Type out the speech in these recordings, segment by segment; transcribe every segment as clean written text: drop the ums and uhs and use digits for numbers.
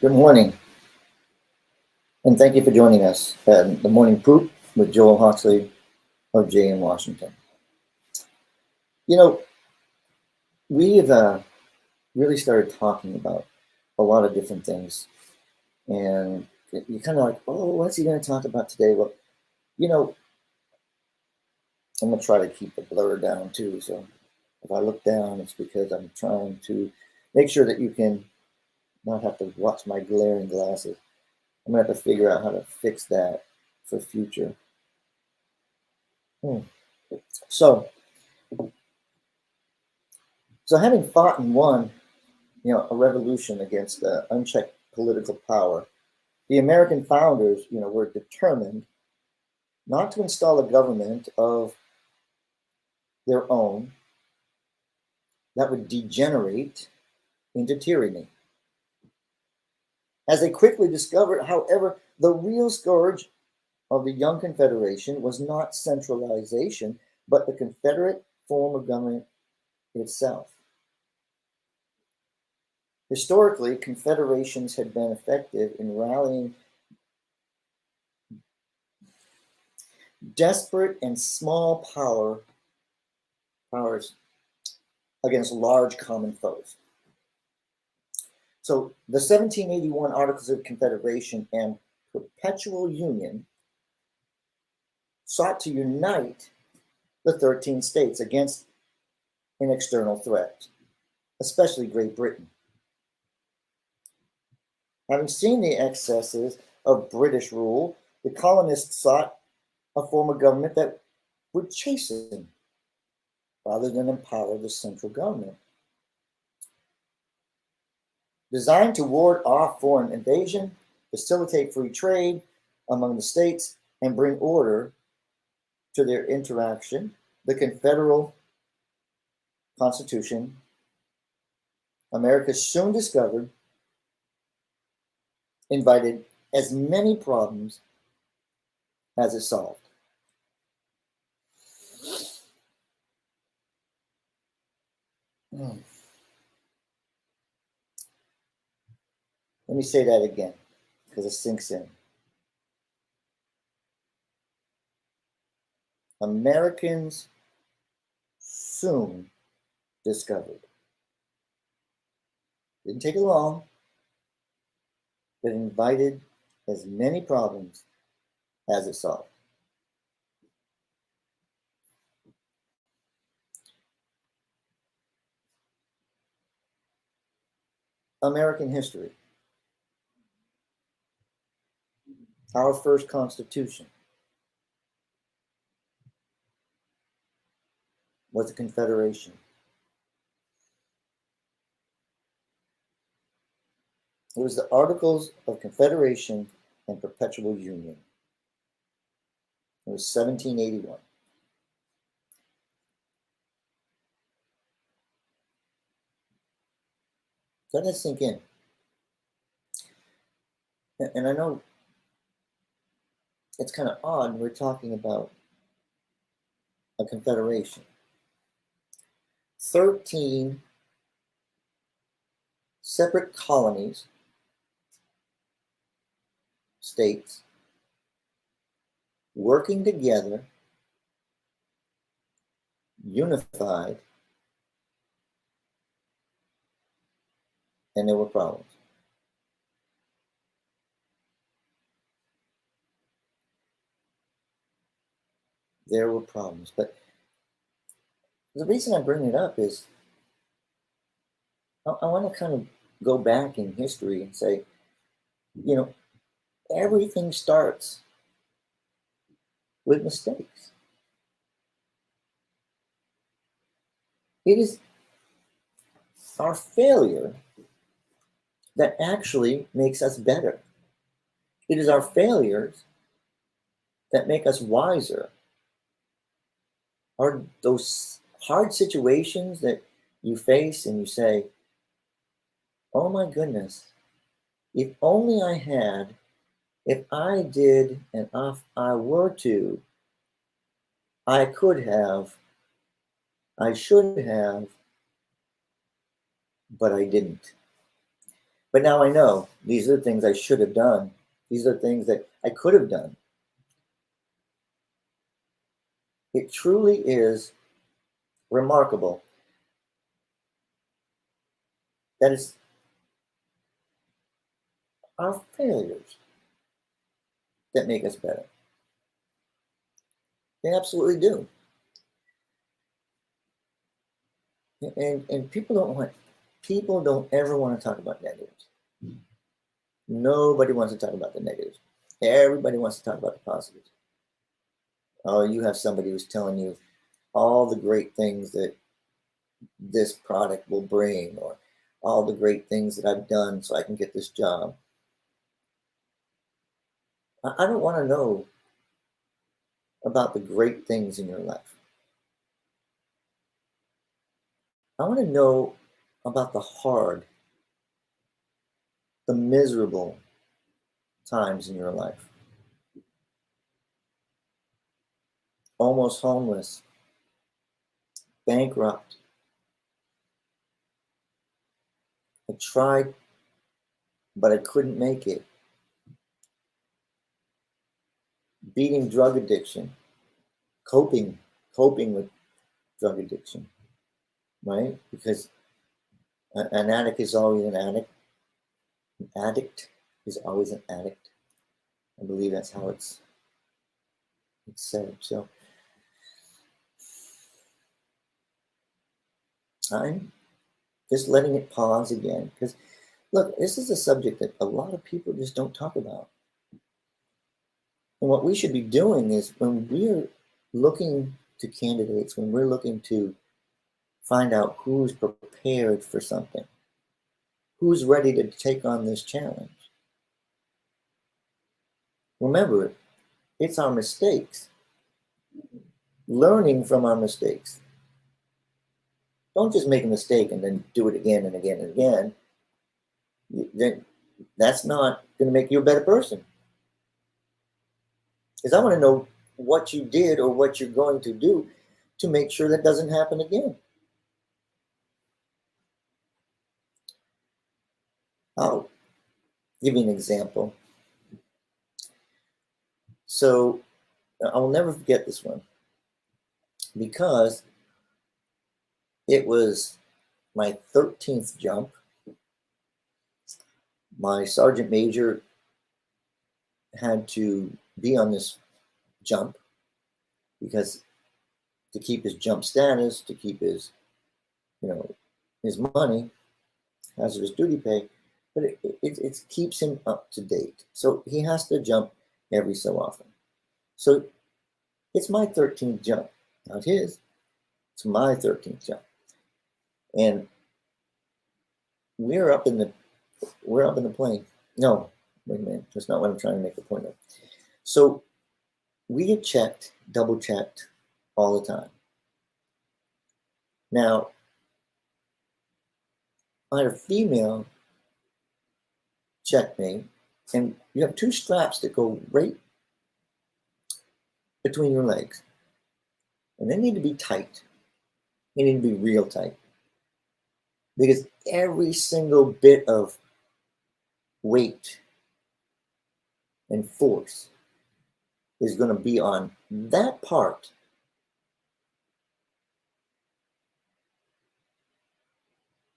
Good morning, and thank you for joining us at the Morning Poop with Joel Huxley of JM Washington. You know, we've really started talking about a lot of different things, and you're kind of like, oh, what's he going to talk about today? Well, you know, I'm going to try to keep the blur down too. So if I look down, it's because I'm trying to make sure that you can not have to watch my glaring glasses. I'm going to have to figure out how to fix that for future. So having fought and won, a revolution against unchecked political power, the American founders, were determined not to install a government of their own that would degenerate into tyranny. As they quickly discovered, however, the real scourge of the young Confederation was not centralization, but the Confederate form of government itself. Historically, confederations had been effective in rallying desperate and small powers against large common foes. So the 1781 Articles of Confederation and Perpetual Union sought to unite the 13 states against an external threat, especially Great Britain. Having seen the excesses of British rule, the colonists sought a form of government that would chasten rather than empower the central government. Designed to ward off foreign invasion, facilitate free trade among the states, and bring order to their interaction, the Confederal Constitution, America soon discovered, invited as many problems as it solved. Let me say that again, because it sinks in. Americans soon discovered. Didn't take it long, but invited as many problems as it solved. American history. Our first Constitution was a confederation. It was the Articles of Confederation and Perpetual Union. It was 1781. Let that sink in. And I know it's kind of odd, we're talking about a confederation. 13 separate colonies, states, working together, unified, and there were problems. There were problems. But the reason I bring it up is I want to kind of go back in history and say, everything starts with mistakes. It is our failure that actually makes us better. It is our failures that make us wiser. Are those hard situations that you face and you say, oh my goodness, if only I had, if I did, and if I were to, I could have, I should have, but I didn't. But now I know these are the things I should have done. These are things that I could have done. It truly is remarkable that it's our failures that make us better. They absolutely do. And people don't ever want to talk about negatives. Nobody wants to talk about the negatives. Everybody wants to talk about the positives. Oh, you have somebody who's telling you all the great things that this product will bring, or all the great things that I've done so I can get this job. I don't want to know about the great things in your life. I want to know about the hard, the miserable times in your life. Almost homeless, bankrupt. I tried, but I couldn't make it. Beating drug addiction, coping with drug addiction, right? Because an addict is always an addict. An addict is always an addict. I believe that's how it's said. So I'm just letting it pause again, because look, this is a subject that a lot of people just don't talk about. And what we should be doing is, when we're looking to candidates, when we're looking to find out who's prepared for something, who's ready to take on this challenge, remember, it's our mistakes. Learning from our mistakes. Don't just make a mistake and then do it again and again and again. Then that's not going to make you a better person. Because I want to know what you did or what you're going to do to make sure that doesn't happen again. I'll give you an example. So I will never forget this one, because it was my 13th jump. My sergeant major had to be on this jump because to keep his jump status, to keep his, his money, hazardous duty pay, but it keeps him up to date. So he has to jump every so often. So it's my 13th jump, not his. It's my 13th jump, and we're up in the plane. No, wait a minute. That's not what I'm trying to make the point of. So we get checked, double checked all the time. Now, I had a female check me, and you have two straps that go right between your legs, and they need to be tight. They need to be real tight, because every single bit of weight and force is going to be on that part.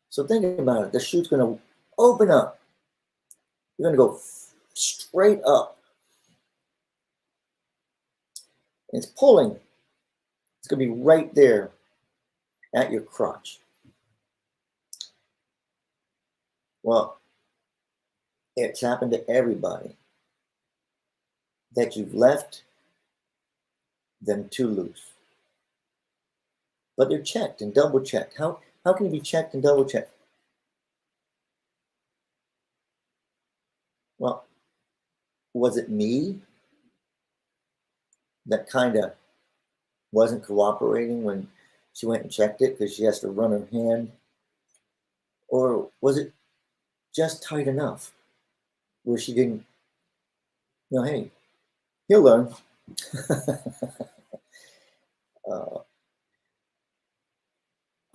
So think about it. The chute's going to open up. You're going to go straight up. And it's pulling. It's going to be right there at your crotch. Well, it's happened to everybody that you've left them too loose. But they're checked and double checked. How can you be checked and double checked? Well, was it me that kind of wasn't cooperating when she went and checked it because she has to run her hand? Or was it just tight enough where she didn't, hey, he'll learn.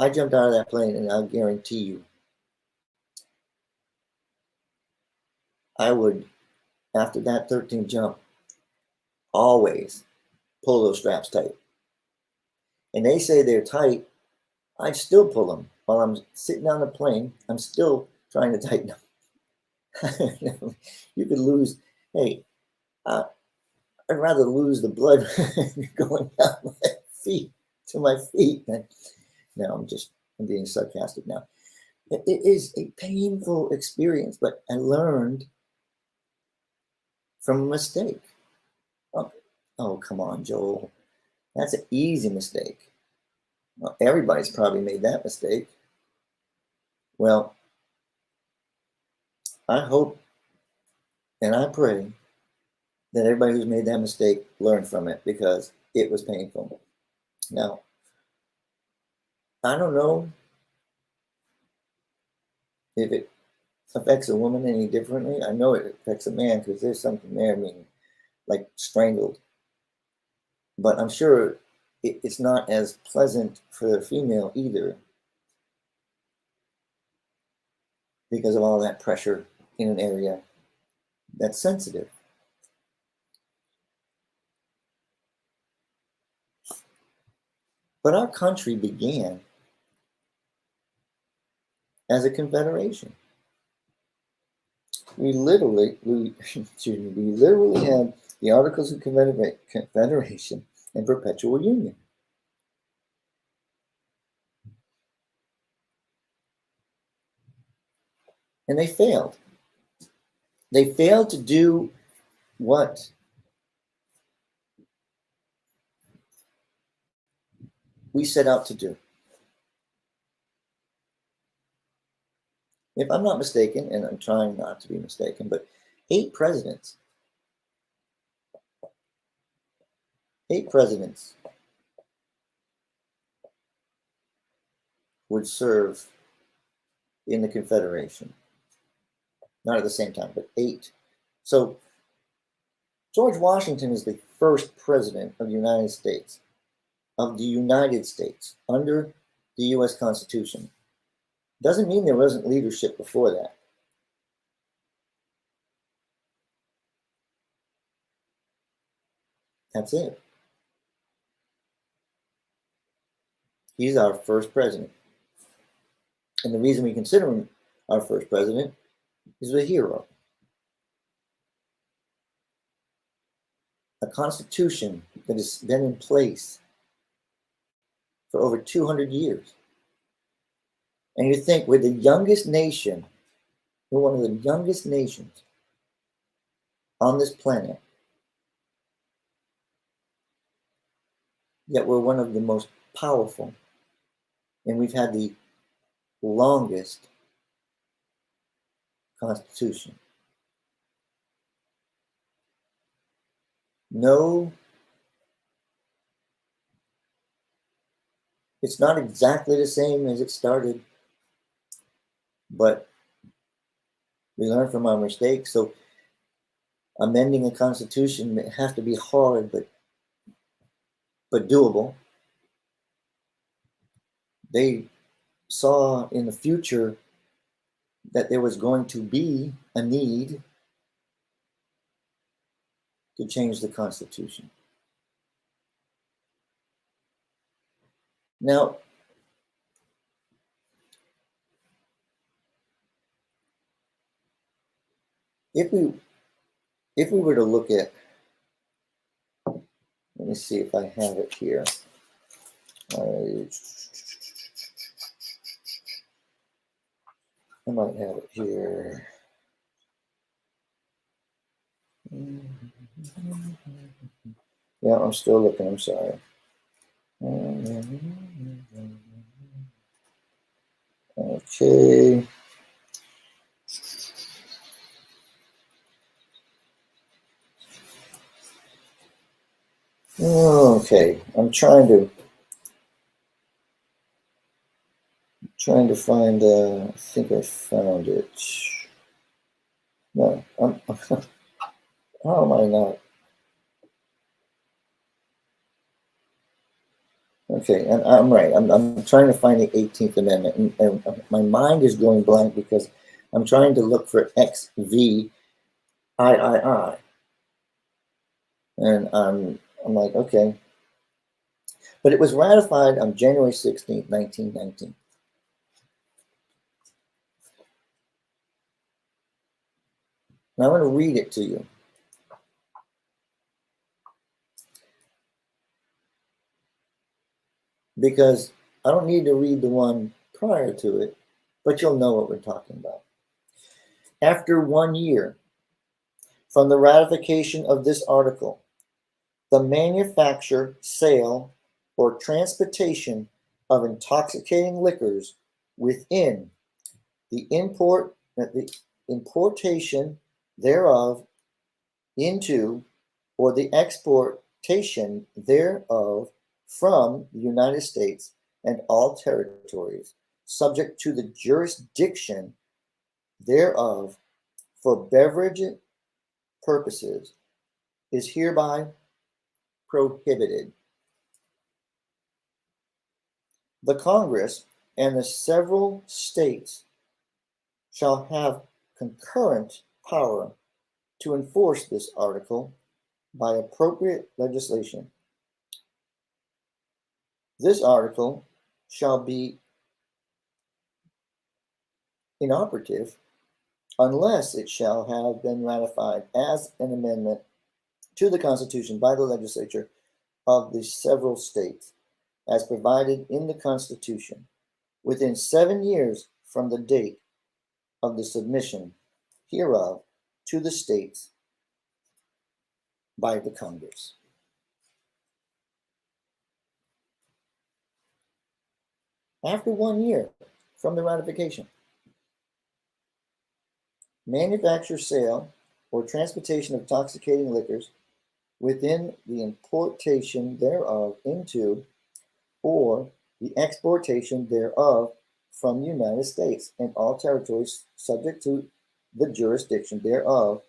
I jumped out of that plane, and I'll guarantee you, I would, after that 13th jump, always pull those straps tight. And they say they're tight. I still pull them while I'm sitting on the plane. I'm still trying to tighten them. You could lose. Hey, I'd rather lose the blood going down my feet to my feet than. No, I'm being sarcastic now. It is a painful experience, but I learned from a mistake. Oh, come on, Joel. That's an easy mistake. Well, everybody's probably made that mistake. Well, I hope and I pray that everybody who's made that mistake learned from it, because it was painful. Now, I don't know if it affects a woman any differently. I know it affects a man because there's something there being like strangled. But I'm sure it's not as pleasant for the female either, because of all that pressure in an area that's sensitive. But our country began as a confederation. We literally had the Articles of Confederation and Perpetual Union. And they failed. They failed to do what we set out to do. If I'm not mistaken, and I'm trying not to be mistaken, but 8 presidents would serve in the Confederation. Not at the same time, but 8. So George Washington is the first president of the United States, under the U.S. Constitution. Doesn't mean there wasn't leadership before that. That's it. He's our first president. And the reason we consider him our first president is a hero. A constitution that has been in place for over 200 years. And you think we're the youngest nation, we're one of the youngest nations on this planet, yet we're one of the most powerful, and we've had the longest constitution. No, it's not exactly the same as it started, but we learn from our mistakes. So amending a constitution may have to be hard, but doable. They saw in the future that there was going to be a need to change the Constitution. Now, if we were to look at, let me see if I have it here. I might have it here. Yeah, I'm still looking. I'm sorry. Okay. Okay, I'm trying to find. I think I found it. No, how am I not? Okay, and I'm right. I'm trying to find the 18th Amendment, and my mind is going blank because I'm trying to look for XV, I. And I'm like, okay. But it was ratified on January 16th, 1919. And I'm going to read it to you. Because I don't need to read the one prior to it, but you'll know what we're talking about. After 1 year from the ratification of this article, the manufacture, sale, or transportation of intoxicating liquors within the importation thereof into or the exportation thereof from the United States and all territories subject to the jurisdiction thereof for beverage purposes is hereby prohibited. The Congress and the several states shall have concurrent power to enforce this article by appropriate legislation. This article shall be inoperative unless it shall have been ratified as an amendment to the Constitution by the legislature of the several states, as provided in the Constitution, within 7 years from the date of the submission hereof to the states by the Congress. After 1 year from the ratification, manufacture, sale, or transportation of intoxicating liquors within the importation thereof into or the exportation thereof from the United States and all territories subject to the jurisdiction thereof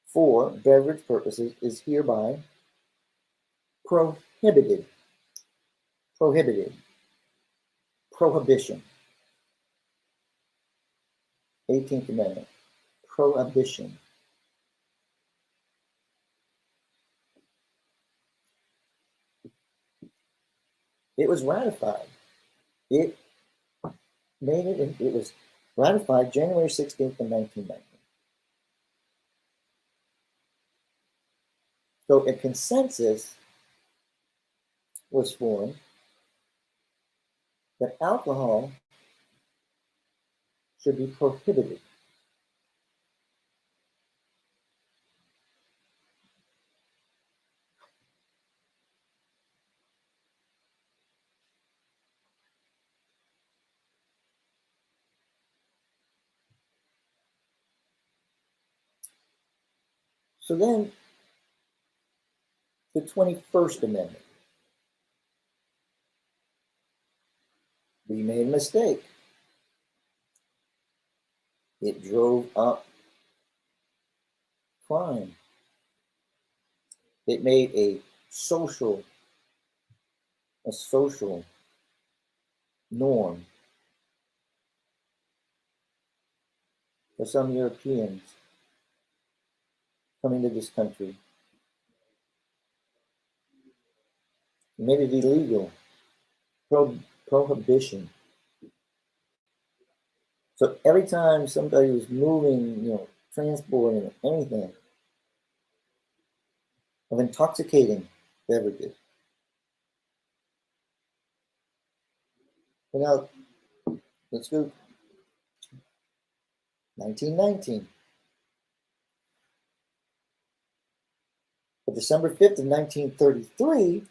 for beverage purposes is hereby prohibited. Prohibited. Prohibition. 18th Amendment. Prohibition. It was ratified. It made it, it was ratified January 16th of 1990. So a consensus was formed that alcohol should be prohibited. So then the 21st Amendment. We made a mistake. It drove up crime. It made a social norm for some Europeans coming to this country. It made it illegal. Prohibition. So every time somebody was moving, transporting anything of intoxicating beverages. But now, let's go 1919. On December 5th of 1933,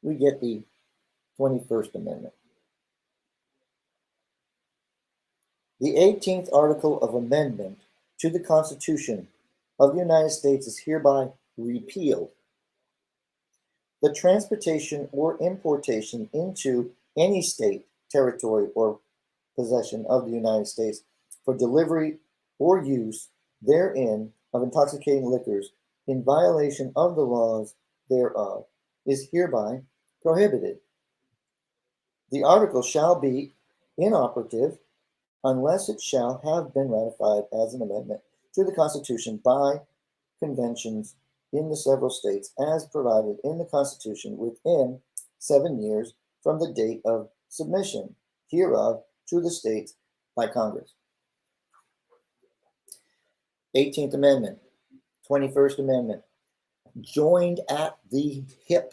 we get the 21st Amendment. The 18th Article of Amendment to the Constitution of the United States is hereby repealed. The transportation or importation into any state, territory, or possession of the United States for delivery or use therein of intoxicating liquors in violation of the laws thereof is hereby prohibited. The article shall be inoperative unless it shall have been ratified as an amendment to the Constitution by conventions in the several states as provided in the Constitution within 7 years from the date of submission hereof to the states by Congress. 18th Amendment, 21st Amendment, joined at the hip.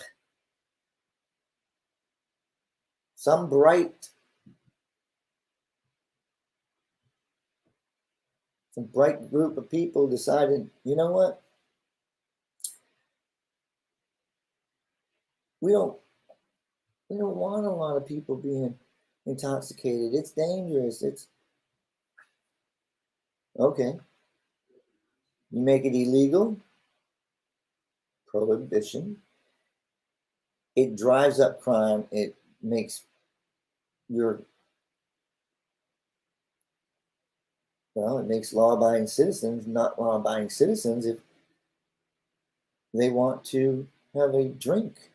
Some bright group of people decided, you know what? We don't want a lot of people being intoxicated. It's dangerous. It's okay. You make it illegal, prohibition. It drives up crime. It makes it makes law-abiding citizens not law-abiding citizens if they want to have a drink.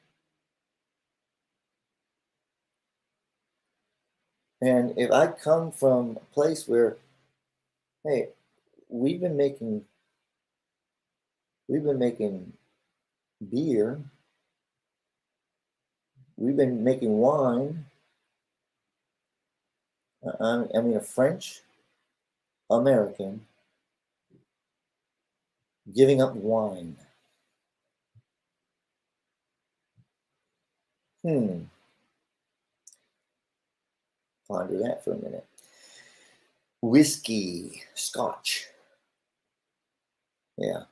And if I come from a place where, hey, we've been making beer, we've been making wine. I mean, a French American giving up wine. Ponder that for a minute. Whiskey, Scotch. Yeah.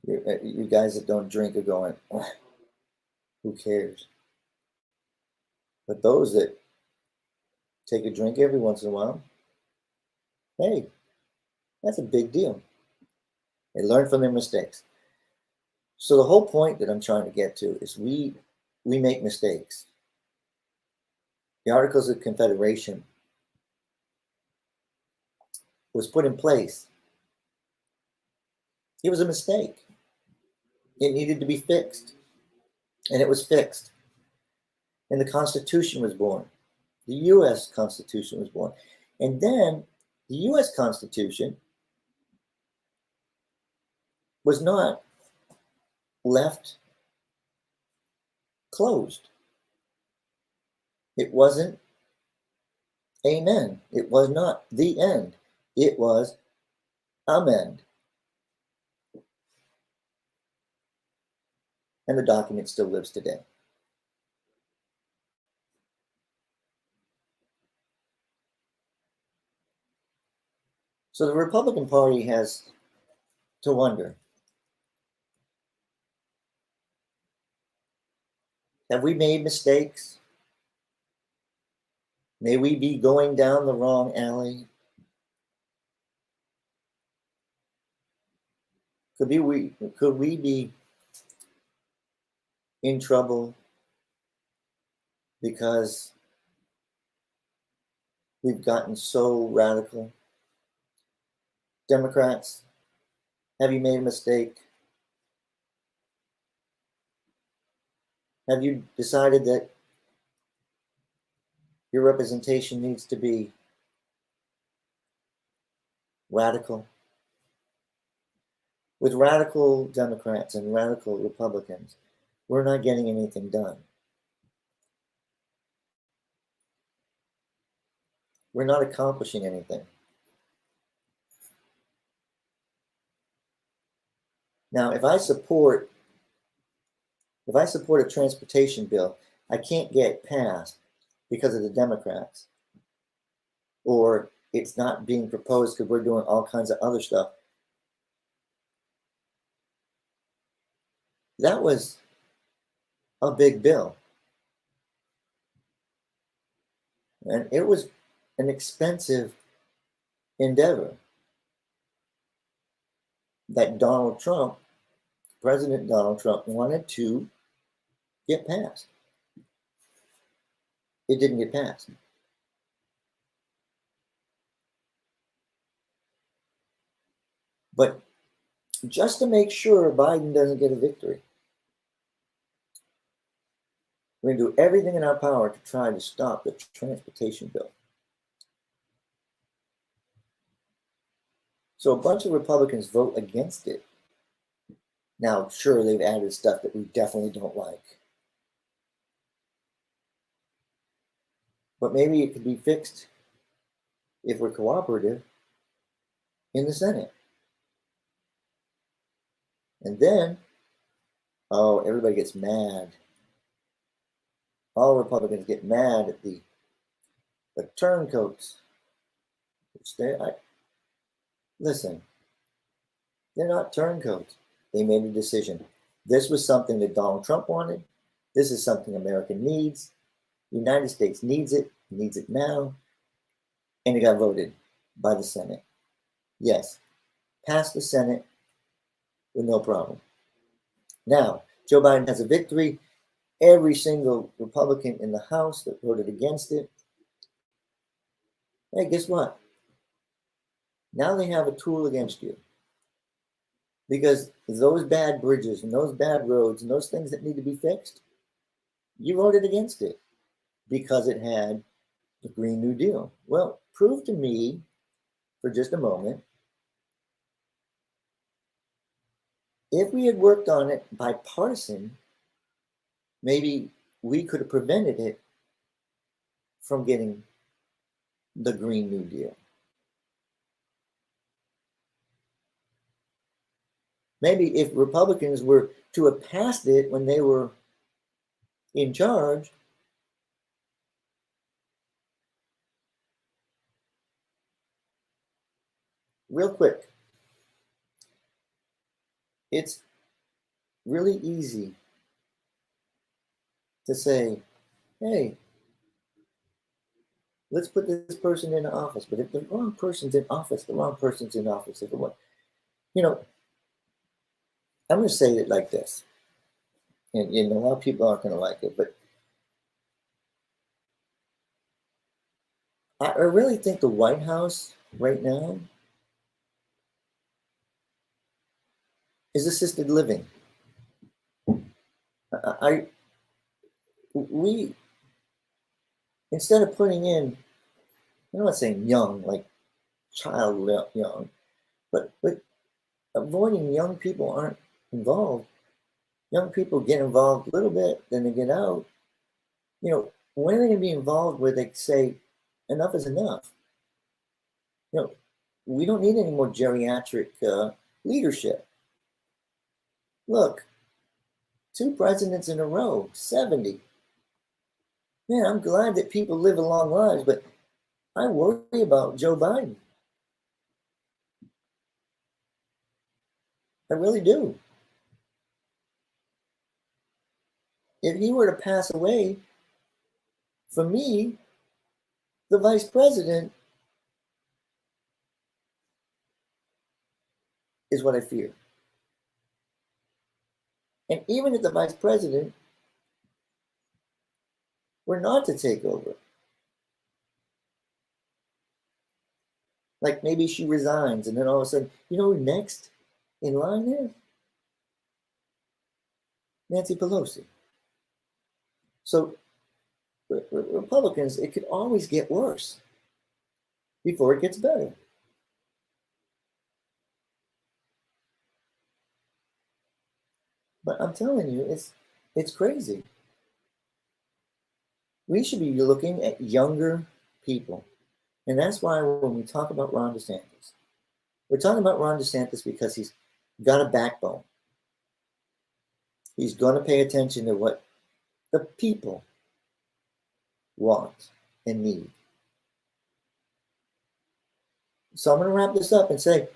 You guys that don't drink are going, who cares? But those that take a drink every once in a while, hey, that's a big deal. They learn from their mistakes. So the whole point that I'm trying to get to is we make mistakes. The Articles of Confederation was put in place. It was a mistake. It needed to be fixed. And it was fixed. And the Constitution was born. The U.S. Constitution was born. And then the U.S. Constitution was not left closed. It wasn't amen. It was not the end. It was amend. And the document still lives today. So the Republican Party has to wonder, have we made mistakes? May we be going down the wrong alley? Could we be in trouble because we've gotten so radical? Democrats, have you made a mistake? Have you decided that your representation needs to be radical? With radical Democrats and radical Republicans, we're not getting anything done. We're not accomplishing anything. Now, if I support a transportation bill, I can't get it passed because of the Democrats, or it's not being proposed because we're doing all kinds of other stuff. That was a big bill. And it was an expensive endeavor that President Donald Trump, wanted to get passed. It didn't get passed. But just to make sure Biden doesn't get a victory, we're going to do everything in our power to try to stop the transportation bill. So a bunch of Republicans vote against it. Now, sure, they've added stuff that we definitely don't like. But maybe it could be fixed if we're cooperative in the Senate. And then, oh, everybody gets mad. All Republicans get mad at the turncoats. Which listen, they're not turncoats. They made a decision. This was something that Donald Trump wanted. This is something America needs. The United States needs it now. And it got voted by the Senate. Yes, passed the Senate with no problem. Now, Joe Biden has a victory. Every single Republican in the House that voted against it. Hey, guess what? Now they have a tool against you. Because those bad bridges and those bad roads and those things that need to be fixed, you voted against it because it had the Green New Deal. Well, prove to me for just a moment, if we had worked on it bipartisan, maybe we could have prevented it from getting the Green New Deal. Maybe if Republicans were to have passed it when they were in charge, real quick, it's really easy to say, hey, let's put this person in office. But if the wrong person's in office, the wrong person's in office. If it was, I'm going to say it like this, and a lot of people aren't going to like it, but I really think the White House right now is assisted living. We instead of putting in, I'm not saying young, like child young, but avoiding young people aren't involved. Young people get involved a little bit, then they get out. When are they going to be involved where they say enough is enough? We don't need any more geriatric leadership. Look, 2 presidents in a row, 70. Man, I'm glad that people live long lives, but I worry about Joe Biden. I really do. If he were to pass away, for me, the vice president is what I fear. And even if the vice president were not to take over, like maybe she resigns and then all of a sudden, who next in line is? Nancy Pelosi. So Republicans, it could always get worse before it gets better. But I'm telling you, it's crazy. We should be looking at younger people. And that's why when we talk about Ron DeSantis, we're talking about Ron DeSantis because he's got a backbone. He's going to pay attention to what the people want and need. So I'm going to wrap this up and say,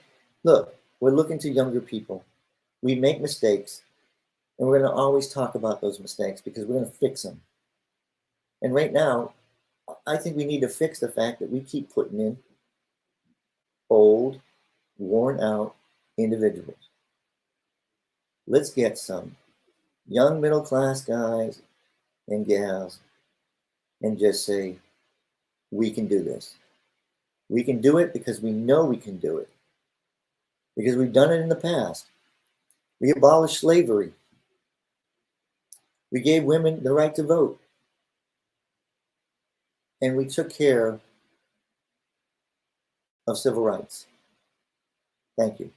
look, we're looking to younger people. We make mistakes, and we're going to always talk about those mistakes because we're going to fix them. And right now, I think we need to fix the fact that we keep putting in old, worn out individuals. Let's get some young middle class guys and gals and just say, we can do this. We can do it because we know we can do it. Because we've done it in the past. We abolished slavery. We gave women the right to vote. And we took care of civil rights. Thank you.